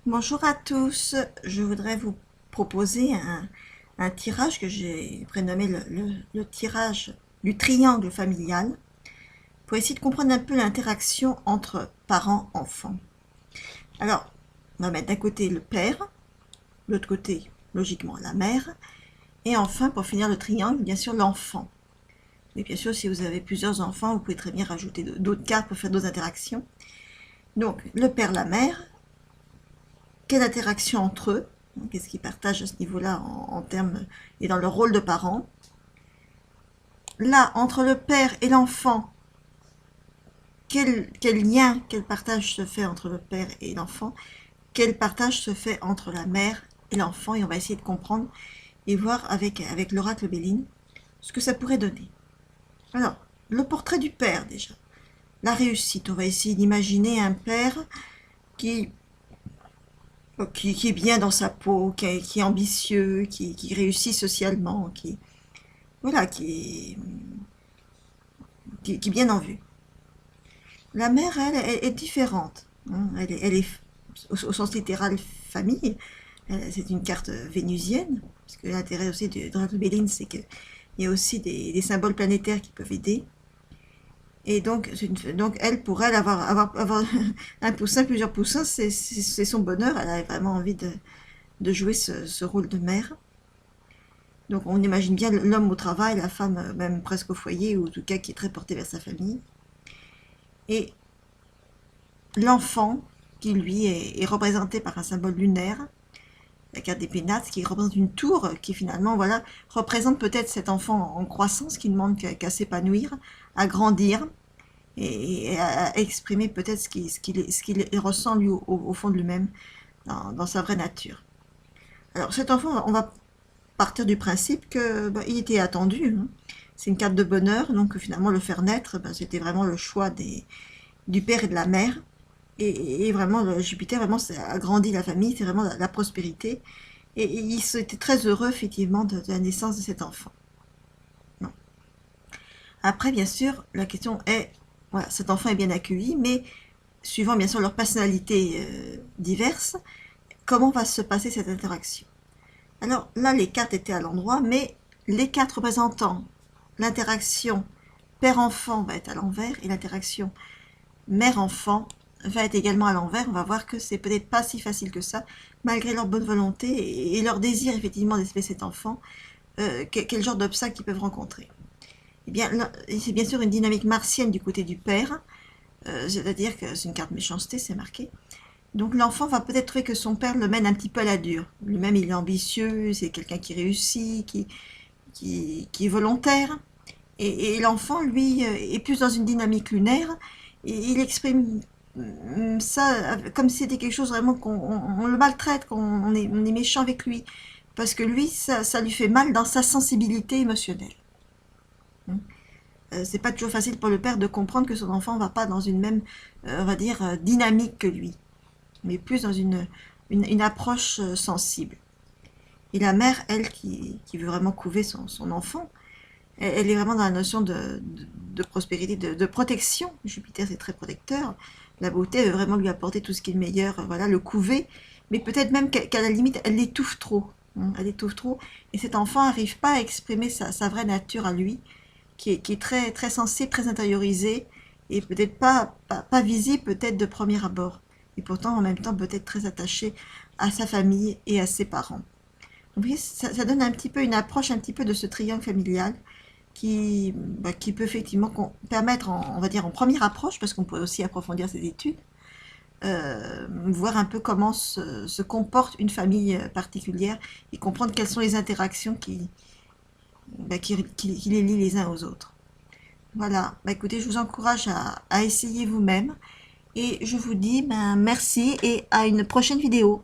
Bonjour à tous, je voudrais vous proposer un tirage que j'ai prénommé le tirage du triangle familial pour essayer de comprendre un peu l'interaction entre parents-enfants. Alors, on va mettre d'un côté le père, de l'autre côté, logiquement, la mère, et enfin, pour finir le triangle, bien sûr, l'enfant. Mais bien sûr, si vous avez plusieurs enfants, vous pouvez très bien rajouter d'autres cartes pour faire d'autres interactions. Donc, le père, la mère, quelle interaction entre eux, qu'est-ce qu'ils partagent à ce niveau-là en termes et dans leur rôle de parents. Là, entre le père et l'enfant, quel lien, quel partage se fait entre le père et l'enfant, quel partage se fait entre la mère et l'enfant, et on va essayer de comprendre et voir avec l'oracle Béline ce que ça pourrait donner. Alors, le portrait du père déjà, la réussite, on va essayer d'imaginer un père qui qui est bien dans sa peau, qui est ambitieux, qui réussit socialement, voilà, qui est bien en vue. La mère, elle est différente, hein. Elle est au sens littéral famille. C'est une carte vénusienne, parce que l'intérêt aussi de l'oracle Béline, c'est qu'il y a aussi des symboles planétaires qui peuvent aider. Et donc elle, pour elle, avoir un poussin, plusieurs poussins, c'est son bonheur. Elle a vraiment envie de jouer ce rôle de mère. Donc on imagine bien l'homme au travail, la femme même presque au foyer, ou en tout cas qui est très portée vers sa famille. Et l'enfant, qui lui est représenté par un symbole lunaire, la carte des pénates, qui représente une tour, qui finalement voilà, représente peut-être cet enfant en croissance, qui ne demande qu'à s'épanouir, à grandir, et à exprimer peut-être ce qu'il ressent lui au fond de lui-même, dans sa vraie nature. Alors cet enfant, on va partir du principe que il était attendu, hein. C'est une carte de bonheur, donc finalement le faire naître, c'était vraiment le choix du père et de la mère. Et vraiment, le Jupiter vraiment ça agrandit la famille, c'est vraiment la prospérité. Et il était très heureux effectivement de la naissance de cet enfant. Non. Après, bien sûr, la question est, voilà, cet enfant est bien accueilli, mais suivant bien sûr leurs personnalités diverses, comment va se passer cette interaction? Alors là, les cartes étaient à l'endroit, mais les cartes représentant l'interaction père-enfant va être à l'envers et l'interaction mère-enfant va être également à l'envers. On va voir que c'est peut-être pas si facile que ça, malgré leur bonne volonté et leur désir effectivement d'espérer cet enfant. Quel genre d'obstacles ils peuvent rencontrer? Eh bien, c'est bien sûr une dynamique martienne du côté du père, c'est-à-dire que c'est une carte méchanceté, c'est marqué. Donc l'enfant va peut-être trouver que son père le mène un petit peu à la dure. Lui-même, il est ambitieux, c'est quelqu'un qui réussit, qui est volontaire. Et l'enfant, lui, est plus dans une dynamique lunaire. Et il exprime ça comme si c'était quelque chose vraiment qu'on le maltraite, on est méchant avec lui. Parce que lui, ça lui fait mal dans sa sensibilité émotionnelle. C'est pas toujours facile pour le père de comprendre que son enfant ne va pas dans une même, on va dire, dynamique que lui, mais plus dans une approche sensible. Et la mère, elle, qui veut vraiment couver son enfant, elle est vraiment dans la notion de prospérité, de protection. Jupiter, c'est très protecteur. La beauté, elle veut vraiment lui apporter tout ce qui est le meilleur, voilà, le couver. Mais peut-être même qu'à la limite, elle l'étouffe trop, hein. Elle étouffe trop. Et cet enfant n'arrive pas à exprimer sa vraie nature à lui, qui est très, très sensible, très intériorisé, et peut-être pas visible, peut-être de premier abord. Et pourtant, en même temps, peut-être très attaché à sa famille et à ses parents. Donc, vous voyez, ça donne un petit peu une approche un petit peu de ce triangle familial qui peut effectivement permettre, on va dire en première approche, parce qu'on pourrait aussi approfondir ces études, voir un peu comment se comporte une famille particulière et comprendre quelles sont les interactions qui les lient les uns aux autres. Voilà, écoutez, je vous encourage à essayer vous-même et je vous dis merci et à une prochaine vidéo.